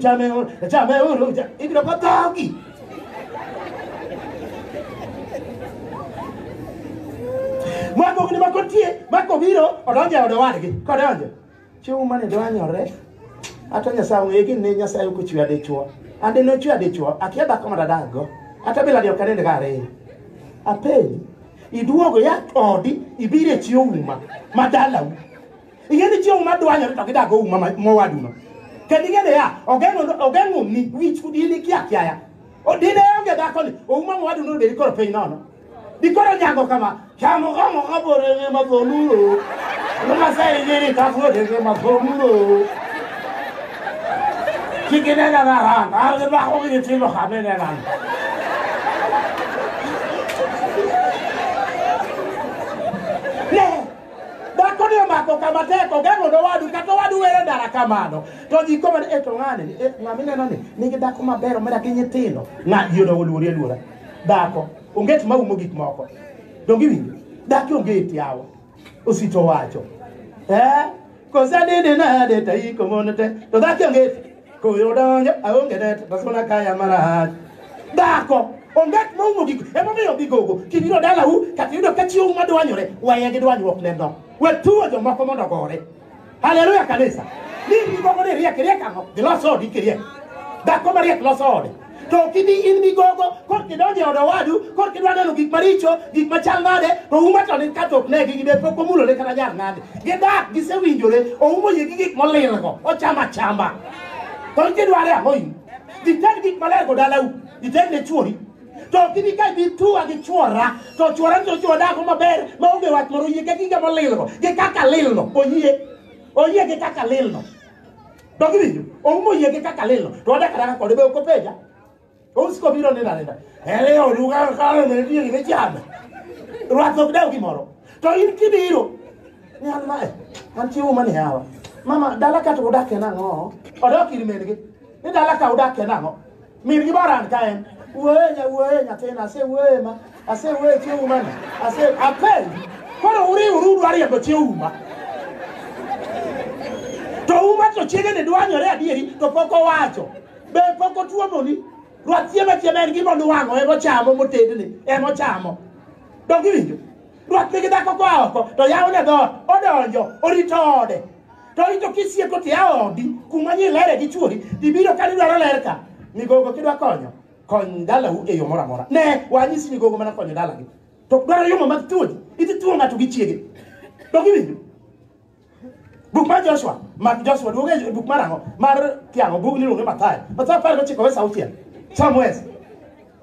Ibiro ko dhogi. Wagogni makotie makobiro odonjo od wadgi. Kodonjo. Chiemo mane dwanyore. Ata Nyasaye ong'e gin ne Nyasaye ok ochwe adichwo. Ande no chwe adichwo. Akia dhako madadago. Ata bila dio kanende gare. Apeni. Iduogo ya odi ibire chiwo uma madalau. Igeni chiwo uma dwanyore to gidago uma mowaduno. Kendi gene ya ogengo ni wich kudini kiakiaya. Odine onge dhako ni uma mowaduno be koro piny nono. Dikoro nyango kama chamo kabore ne mabolulo. Luma sai nyeri kafode ne mabolulo. Kigene na ran, aga ba ko ni tilo kame na ran. Ne. Da ko ni mako kama te ko gamo do wadu ka to wadu were dara kamano. To di ko man eto ngane, ngamine nani, nigi dako mabero mara kinyitino. Na yudo woluori luora. Dako onget maumo gik moko. Dongi winjo. Dako onget yawo. Osito wacho. Cosa de nada tai komonete. To dako onget. Koyodonjo aonge det tasona kaya maraj. Dako onget maumo gik. Emomiyo bigogo. Kibiro dala u katiudo kachiwo madwanyore. Waye gi dwanyruok nendo. Wetuo jomoko mondo gore. Haleluya kanisa. Ni bigogo ne riek ang'o. Giloso odi kiriek. Dako mariek loso ode. To kidi in migogo kor kidonjo od wadu kor kidwa neno gik maricho gik machal nade to uma to ni katok ne gi be pok omulo ne kana jar nade gidak gisewinjore oumo ye gi gik molil go ochama chamba to kidware ahoyi dited gik maler go dalau dited ne chuori to kidi kai bi tuwa gi chuora to chuora to chuoda go maber ma onge wach moro ye gi gik molil go ge kaka lil no oye ge kaka lil no to giwinjo oumo ye ge kaka lil no to odakara kod be okopeja. Usko biro nena. Eleo lugar kalo ne dia ni jam. Ruato dau kimoro. To in kibiro. Ni alma. Anti uma ni hawa. Mama dalaka to udake nango. Odoki ni mengi. Ni dalaka udake nango. Mirgi baran kaen. Wenya tena se wema. Ase we ti uma ni. Ase apel. Kono uru ari ya ti uma. To uma to chege ne dwanyore adieri to poko wacho. Be poko tuo moni. Ruatiema tiema ngimo nuwango ebo chamo motedni emo chamo. Dongi winjo. Ruat nigi dako kwa oko to yawne dho odonjo orito ode. To ito kisieko ti aodi kuma nyi lere gi chuori dibiro ka dwaro ler ka. Migogo kidwa kony dalau e yo moro amora. Ne wanyisi migogo mana konyo dalagi. To dwaro yo mag tuoji. Iti tuo ng'ato gi chiege. Dongi winjo. Buk mar Joshua duoge buk mar ang'o mar tiang'o buk ni luonge Mathayo. Mathayo 19:6. Samuel.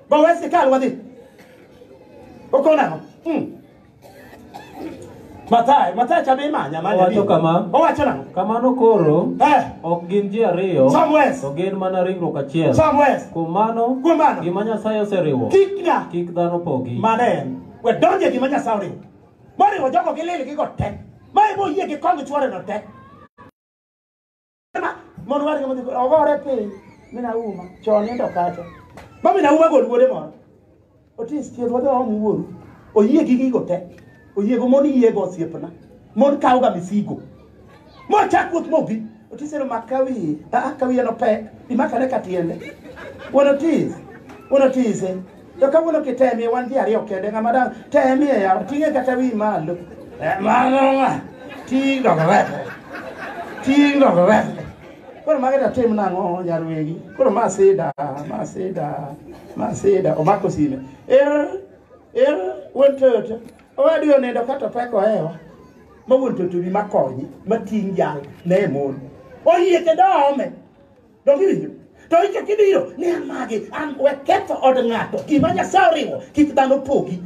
Bawesi kal wadi. Okona no. Mathayo chabe manya Owacho kama. Owacho nang'o? Kamano koro. Ok gin ji ariyo. To gin mana ringruok achiel. Kuom mano. Gima Nyasaye oseriwo. Kik dhano pogi. Mane. We donje gima Nyasaye oriwo. Moriwo jogo gi lili gi go te. Mae bo yie gi kong chwore no te. Mon war gi ogore piny. Mina uma. Choni ndo kacha. Mina uma gol wuode moro. Otis tiyo dwado omu wuoru. Oyie gi gigo te. Oyie go mon yie go osiepna. Mon kawo ga misigo. Mo chakwuoth mobi. Otisero makawi. Kawi no pek. Imakane katiende. Otis. To kawuono kitemie wan ji ariyo kende ng'ama dang temie ya ting'e kata wi malo. Malo. Ting dog rete. Koro mageta tim nang'o nyarwegi. Koro masida. Omako sime. Wuon toto. Owadi onendo kata pek ohewa. Ma wuon toto wi makonyi. Mating' jal ne mon. Oyie kendo ome. Dongi winjo. To icho kibiro ni amagi an we ketho od ng'ato gima Nyasaye oriwo kik dhano pogi.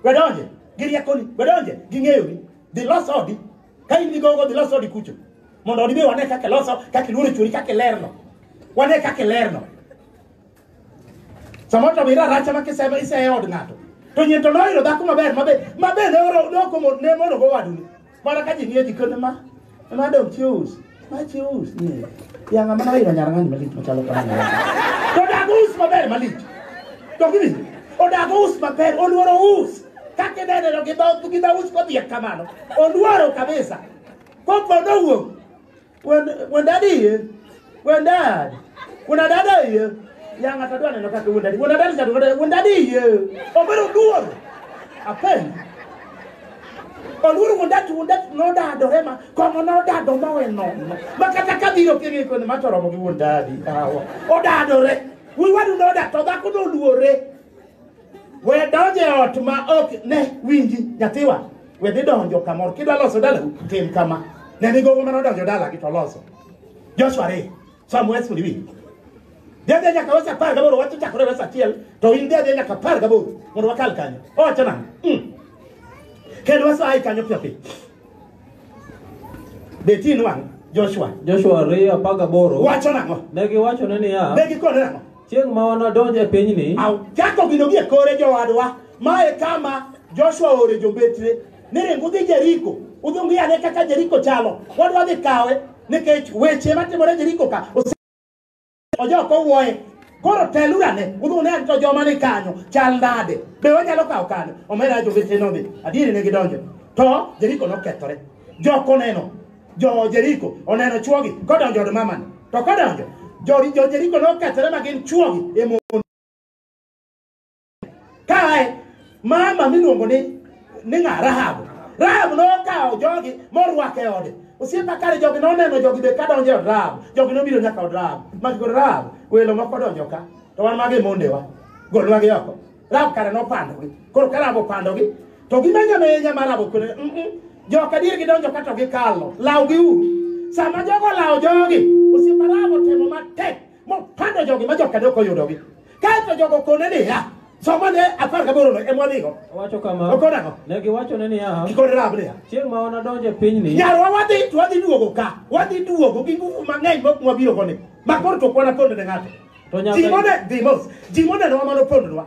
Wedonje giriekoni, wedonje ging'eyoni dhi los odi ka in gi gogo dhi los odi kucho mondo odi be wane kaka loso kaka luoro churi kaka lerno wane kaka lerno samoto bira racha ma kisema ise od ng'ato to nyento noiro dhako maber ne oro dokomo ne mono go waduni mara ka ji ng'e jikone ma dong chius ni yang mana iro nyarangan malit macalo kana. To dagus maber malit. To gini. O dagus maber oluoro us. Kake dede lo kita us ko dia kamano. Oluoro kabisa. Kopo no wo. When daddy. When dada ye. Yang atadwa neno kake when daddy. When daddy ye. Obero duoro. Apen. Oluoro wundati no dado rema komo no dado mawe no makata kabiro kiri ko ne matoro mo gi wundadi awo o dado re wi wadu no da to dhako no luore we donje ot ma ok ne winji nyathiwa we dhi donjo kamoro kidwa loso dala tim kama ne ni gogo mano donjo dala gi to loso Joshua re Samuel suli dede nyaka wasa par gaboro watu chakore wasa tiel to in dede nyaka par gaboro mondo wakal kanyo o chana Kendo wasa ai kanyo piapi. Betin wang Joshua 2:18. Wacho nang'o? Negi wacho ne niya. Negi kone nang'o? Chieng' ma wanadonjo e pinyni. Jako gino gi kore jowadwa. Mae kama Joshua ore jombetre. Nerengo dhi Jeriko. Udhungi ane kaka Jeriko chalo. Wadwa dhi kawe nikech weche matimore Jeriko ka. Ojoko wuoye. Koro telurane, udhune anto joma ni kanyo, chal nade. Be wanyalo kawo kanyo, omera jombetre no dhi. Adieri ne gidonjo. To Jeriko nokethore. Joko neno. Jo Jeriko oneno chuogi kodonjo od mamani. To kodonjo jo Jeriko nokethore ma gin chuogi e mon. Kae mama miluongo ni ng'a Rahabu. Rahabu nokawo jogi morwake ode. Osiepa kare jogi noneno jogi be kadonjo od Rahabu. Jogi nobiro nyaka od Rahabu. Magi kod Rahabu welo moko donjo ka. To wan magi mondewa. Golwa gi oko. Rahabu kare nopandogi. Koro ka Rahabu opandogi to gimenya menya mar Rahabu kone joka dir gidonjo ka to gikalo. Law gi uru. Sama jogo law jogi. Osiepa Rahabu temo matek mopando jogi ma joka dok oyudogi. Kae to jogo kone ni ya. Somane apar gaboro no emwadigo. Wacho kama. Okonago. Negi wacho ne niya. Kikore Rahabu niya. Chieng' ma wanadonjo e pinyni. Yarwa wadhi duogo ka. Wadhi duogo gi nguvu mang'eny mok mwabiro koni. Makoro to kwana pondo ne ng'ato. To nyaka Jimone no wamano pondwa.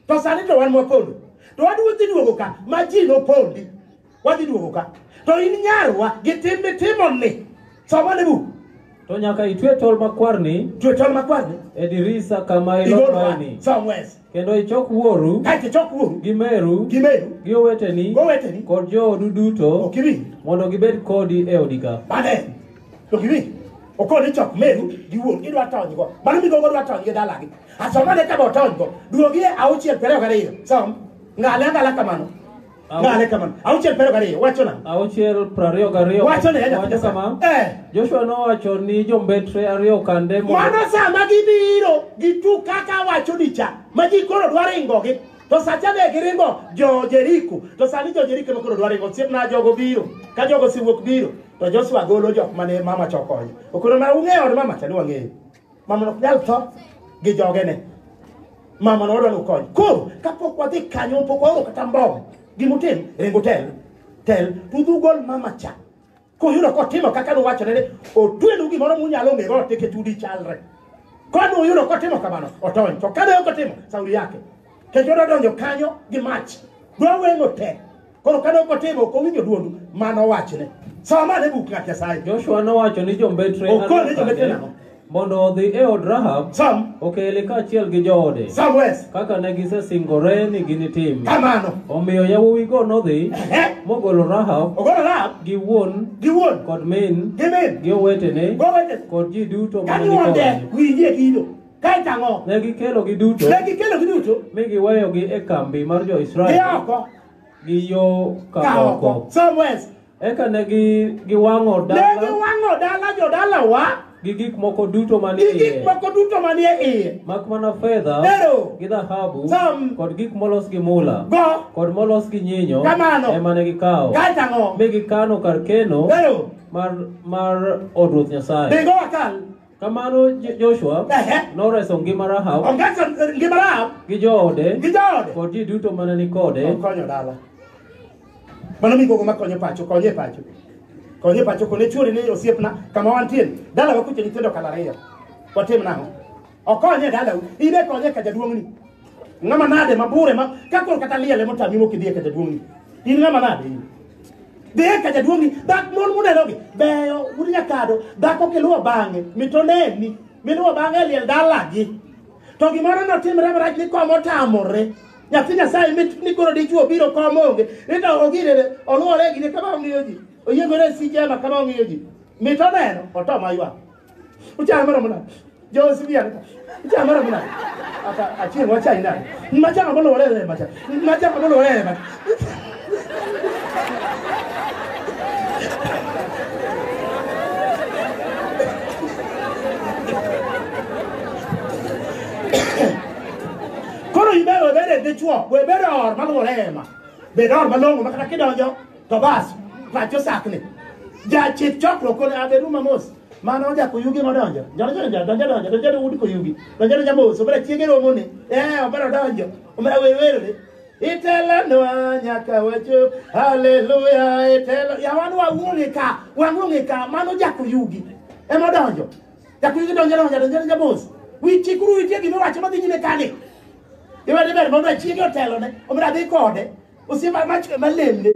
To sani to wan mwapondo. To wadhi duogo ka ma ji no pondi. Wadhi duogo ka. To in nyarwa gitimbe timoni. Somane bu. To nyaka itwe tol makwarni. Twe tol makwarni. E dirisa kama ilokwaini. Somewhere. Kendo ichok wuoru. Kaiti chok wuoru. Gimeru. Gi oweteni. Kod joodu duto. Okibi. Mondo gibed kodi e odika. Bane. Okibi. Okoni chok meru gi wuoru idwa tony go. Bana mi gogo dwa tony gi dalagi. Asomane ka bo tony go. Duogi auchiel pero gariyo. Som. Ngale kamano. Ngale kamano. Auchiel pero gariyo. Wacho na. Auchiel 22. Wacho ne wacho kama. Joshua nowacho ni jombetre ariyo kande mano sama gibiro gitu kaka wacho dicha ma ji koro dwaro ingogi to sacha be giringo jo Jeriko to sani jo Jeriko no koro dwaro ingo siepna jogo biro ka jogo siwuok biro to Joshua golo jok mane mama chokonyo okoro mar ung'eyo od mama tani wang'eyo mama no nyal tho gi jogene mama no odwa no konyo koro kapok wadhi kanyo pok waoro kata mbom gimutim ringo tel tel tu gol mama cha ko yudo ko timo kaka no wacho ne o twedu gimoro munyalo ngero teke tudi chalre ko no yudo ko timo kamano otony to kada ko timo sauri yake ke jodo donjo kanyo gi mach do wengo te ko kada ko timo ko winjo duondu mano wachne sama ne buk ng'at Nyasaye. Joshua nowacho ni jombetre mondo odhi e od Rahab okele kaachiel gi joode kaka ne gisesingore ni ginitim. Omiyo yawuowigo nodhi mogolo Rahab gi wuon kod min gi owetene kod ji duto mane nikode. Ne gikelogi duto mi giweyogi e kambi mar jo-Israel gi yo kaoko. Eka ne giwang'o dala jodalawa gi gik moko duto manie iye mak mana fedha gi dhahabu kod gik molos gi mula kod molos gi nyinyo ema ne gikawo mi gikano kar keno mar od Ruoth Nyasaye. Kamano Joshua noreso ngima Rahab gi joode kod ji duto mane nikode. Mano mi gogo makonyo pacho konye pacho kone churi ni osiepna kama wantin dala wa kuche nitendo kalaria watim nango okonye dala ibe konye ka jaduongni ngama nade mabure ma kakon kata liele motami mo kidie ka jaduongni in ngama nade de ka jaduongni dak mon munerogi beyo unya kado dako keluwa bange mitoneni minuwa bange liel dala gi to gimoro no timre maraj ni komo tamore nyathi Nyasaye ni koro dichuo biro komonge ito ogire oluore gine kama ongiyoji oyegore si jema kama ongiyoji mitoneno otoma ywa uchana mara muna Josi biya uchana mara muna ata achieng wacha ina macha ngolo wale macha ngolo wale Koro ibero bere de chuo, we bere or malorema. Bere or malongo makana kidonjo to bas. Pacho sakne. Ja chip chokro ko aberu mamos. Mano ja ko yugi modonjo. Donjo udi ko yugi. Donjo jamo so bere tiegero moni. Obero donjo. Obero wewe. Itela no nyaka wacho. Hallelujah. Itela ya wanu wangunge ka mano ja ko yugi. E modonjo. Ja ko yugi donjo jamo. Wi chikuru wi tiegi no wacho madhi nyime kane. Iwa de ber mondo chiege otelo ne omra dhi kode osiema mach malende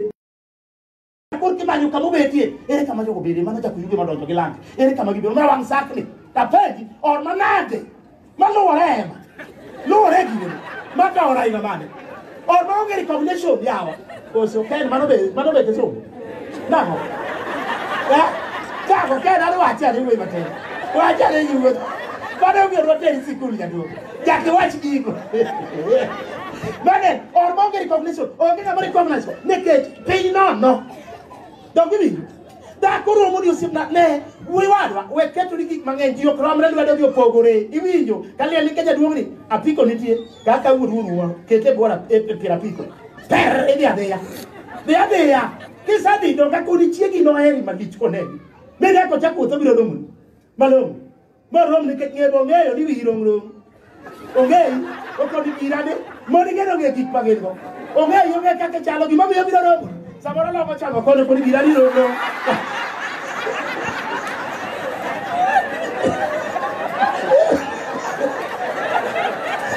kur ki manyu kamo betie ere kama jogo bedi mano jako yuge madonjo gi lang ere kama gibe omra wang sakni ta peji or manade malore gine maka ora ina mane or ma ngeri combination yawa oso ken mano be teso nako nako ken aro acha ni we mate wacha ni yuwe bado bi rote sikuli ya do Jackie watch gigo. Bane or mo ngeri recognition o ngena mari recognition nekech pay no don't give me da koro mo dio simna ne we wadwa we keto gik mang'eny ji okramre lwedo gi opogore iwinjo kali ali keja duongni apiko nitie kaka wuruwa kete bora e pirapiko per e dia kisadi do ka kuni chiegi no eri malich koneni mene ko chako to biro domun malong marom ni ketnye bongeyo ni wirong Ongei, oko di kirane, moni geno ge gik pagego. Ongei, ongei kake chalo gima biyo biro romo. Samoro loko chalo kono koni kirani romo.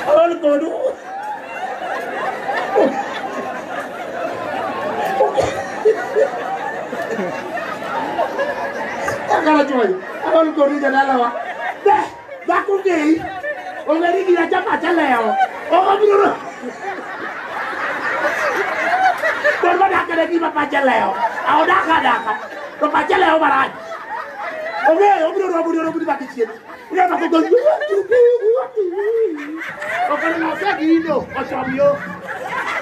Awal kono. Akala joy. Awal kono jana wa. Da kungei. Ongeri gira chapa chaleo. Biro. Korba daka di papa chaleo. Au daka. Papa chaleo baraj. Biro di papa chien. Udah pakai gol. Oke na sa gido. Ochamio.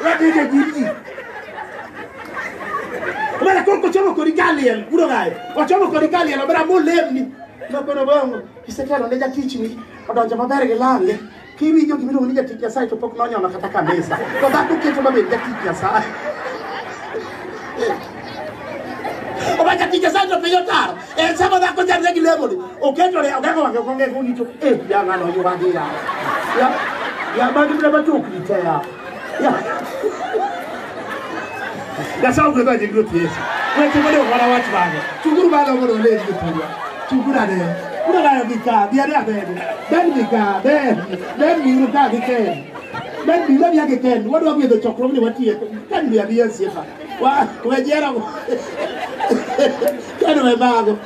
Lagi ke gigi. Mala korko chomo korikaliel. Udo gai. Ochomo korikaliel obera mo lemni. Nokono bongo. Kisekelo ne jatichni. Odonjo maber gi lale. Kiwinjo gimiro ni jatich Nyasaye to pok nonyono kata kanisa. To dhako keto maber jatich Nyasaye. Oba jatich Nyasaye to penjo taro. Sama dhako jam gi lemoni. Oketore ogago wange konge kuni to ya ngano yuwagi ya. Ya bagi bila batuk ni ya. Gasa ugo da jigro Yesu. Weche mode wala wach bange. Chuguru balo modo le gitulwa. Chugura de. Kuna ga bika, biare abede. Ben bika, ben biru ka biken. Ben biru ya biken. What do we do chokro ni watie? Kan bi abia sifa. Wa wejera. Kano me bago.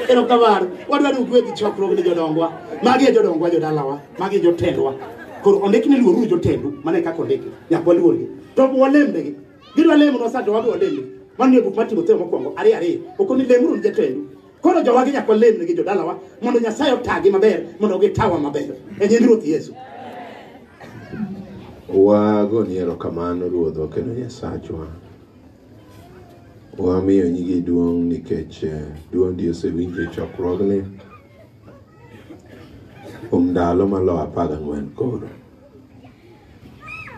Ero kamar. What do we do chokro ni jodongwa? Magi jodongwa jodalawa. Magi jotendwa. Koro ondekini luoru jotendu mane ka kondeki. Ya kwa luoru. To wolembe. Gidwa lemo no sato wabi odende. Mane buk mati motemo mokwongo. Ari. Okoni lemuru jotendu. Kono jowagi nyako lemne gi jodalawa mondo Nyasaye otagi maber mondo gitawa maber. E nying Ruoth Yesu. Wago ni erokamano Ruodhwa kendo Nyasachwa. Wamiyo nyingi duong' nikech duondi osewinjo chokruogni kuom ndalo malo 14 koro.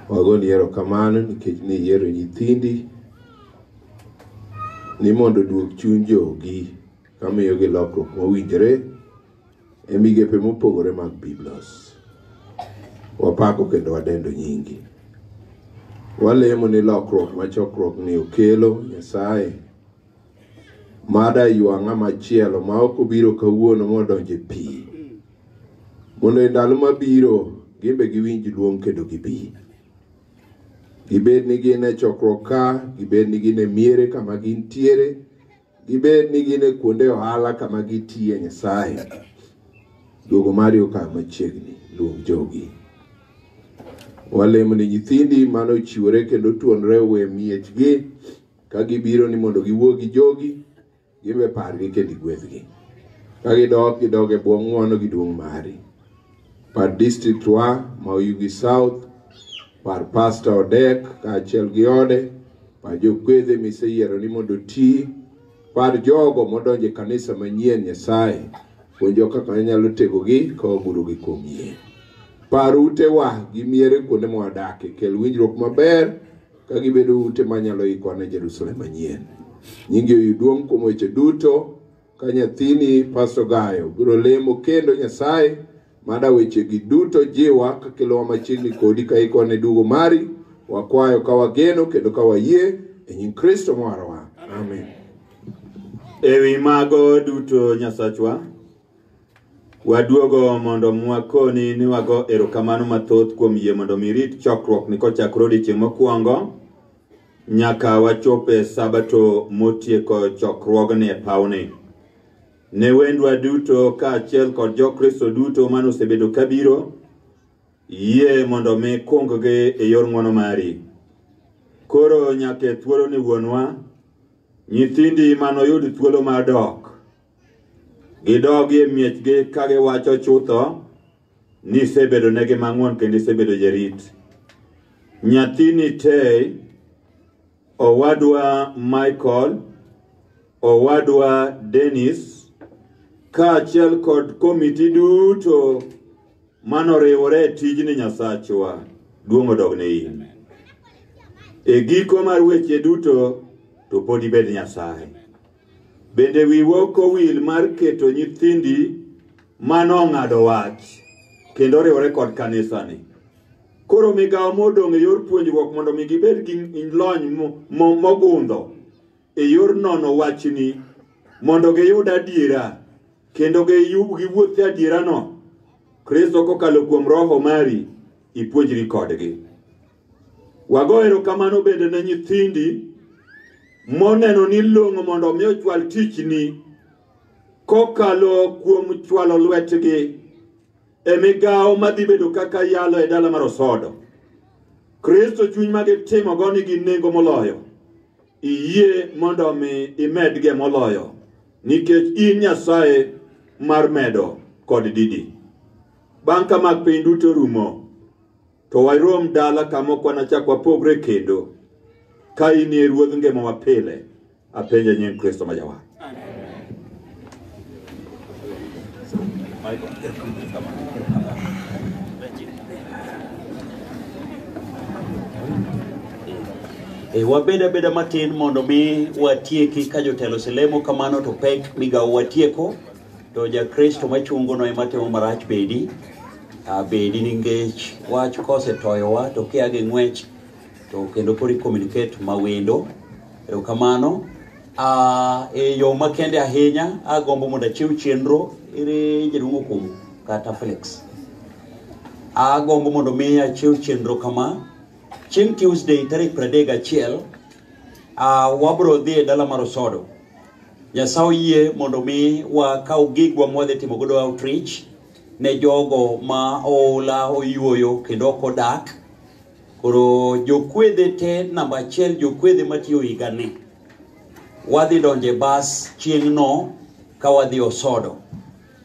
Wago ni erokamano nikech niyiero nyithindi ni mondo duog chuny jogi kamiyogi lokruok mowinjore e migepe mopogore mag Biblos. Wapako kendo wadendo nyingi. Walemo ni lokruok ma chokruok ni okelo Nyasaye mada yuang'a machielo ma ok obiro kawuono modonje pi. Mondo e ndalo mabiro gimbe giwinj duong' kendo gibi. Gibed ni gin e chokruok ka, gibed ni gin e miere kama gintiere, gibed ni gin e kuonde ohala kama gitie Nyasaye. Jogo mari oka machiegni luong jogi. Walemo ni nyithindi mano chiwore kendo tuonre we miechgi ka gibiro ni mondo giwuo gi jogi, gimbe pargi kendo gwethgi. Ka gidog e bwo ng'wono gi duong' mari. Par district wa Mauyugi South, par Pastor Odek kaachiel gi ode, par jokwedhe miseyiero ni mondo ti, par jogo modonje kanisa manyien Nyasaye, puonjo kaka nyalo tegogi ka ogurogi kuom yie. Par ute wa gi miere kuonde mwadake, kel winjruok maber ka gibedo ute manyalo ikone Jerusalem manyien. Nyingi oyuduong' kuom weche duto ka nyathini Pastor Gayo biro lemo kendo Nyasaye mada weche gi duto jiwa ka kelo machiegni kodi ka ikone dugo mari. Wakwayo ka wageno kendo ka wayie e nying Kristo mwarwa. Amen. Ewi mago duto Nyasachwa, waduogo mondo mwakoni ni wago erokamano mathoth kuom yie mondo mirit chokruok ni kochakore odiechieng' mokwongo nyaka wachope Sabato motieko chokruogni e pawni. Ne wendwa duto kaachiel kod jokristo duto mano osebedo kabiro, yie mondo mi kunggi e yor ng'wono mari. Koro nyaka thuolo ni wuonwa, nyithindi mano yud thuolo mar dok. Gidogi e miechgi ka giwacho chutho ni isebedo negi mang'won kendo isebedo jarit. Nyathini Tei, owadwa Michael, owadwa Dennis, kaachiel kod komiti duto manoriwore e tijni Nyasachwa, duong' odogne in. E giko mar weche duto to pod ibed Nyasaye. Bende wiwok owil mar keto nyithindi mano ng'ado wach kendo riwore kod kanisani. Koro migawo modong' e yor puonjruok mondo mi gibed gi lony mogundho e yor nono wachni mondo giyud adiera kendo giwuoth e adiera no. Kristo kokalo kuom roho mari ipuonjri kodgi. Wago erokamano bende ne nyithindi moneno ni long'o mondo mi ochwal tichni kokalo kuom chwalo lwetgi e migawo madhi bedo kaka yalo e dala mar Osodo. Kristo chuny magitimo go nigi nengo moloyo. Iyie mondo mi imedge moloyo nikech in Nyasaye mar medo kod didi. Bang' ka mag piny duto rumo, to warom dala kama kwanachak wapogre kendo ka in e ruodh ngima wa pile. Apenja nying Kristo ma Jawar. Wabeda matin mondo mi watieki ka jotelo selemo kamano to pek migawo watieko to ja Kristo machungo no ema temo marach bedi ningech wach kose toyowa to kia gi ng'wech to kendo pori communicate mawendo Erokamano. E yo makende ahinya agombo mondo achiw chenro ire jadungo kum kata Felix. Agombo mondo mi achiw chenro kama. Chieng' Tuesday tarik 31 wabro dhi e dala mar Osodo. Nyasaye yie mondo mi wakaw gigwa mwadhi timo godo outreach ne jogo ma ola oyuoyo kendo kodak. Koro jokwedhe te namba 1 jokwedhe matiyo higani. Wadhi donje bas chieng' no ka wadhi Osodo.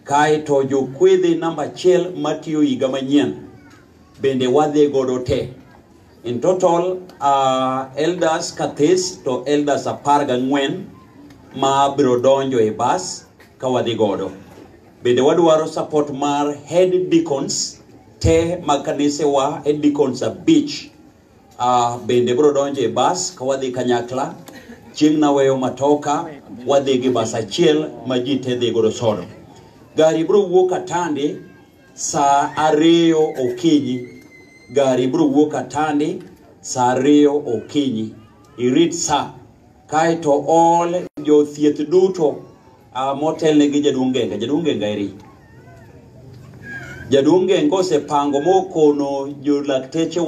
Kaeto jokwedhe namba 1 matiyo higa manyien bende wadhi godo te. In total, elders kathis to elders 14 ma biro donjo e bas ka wadhi godo. Bende wadwaro support mar head deacons te makanise wa head deacons beach. Bende biro donjo e bas ka wadhi kanyakla. Chieng' na weyo matoka wadhi gi bas achiel ma ji te dhi godo Sodo. Gari biro wuok Atande saa 2 okinyi. Gari biro wuok Atande saa 2 okinyi. Irit saa. Kaeto all jo thieth duto motel ne gi Jadungenga. Jadungenga iri. Jadungenga osepango mokono jo lakteche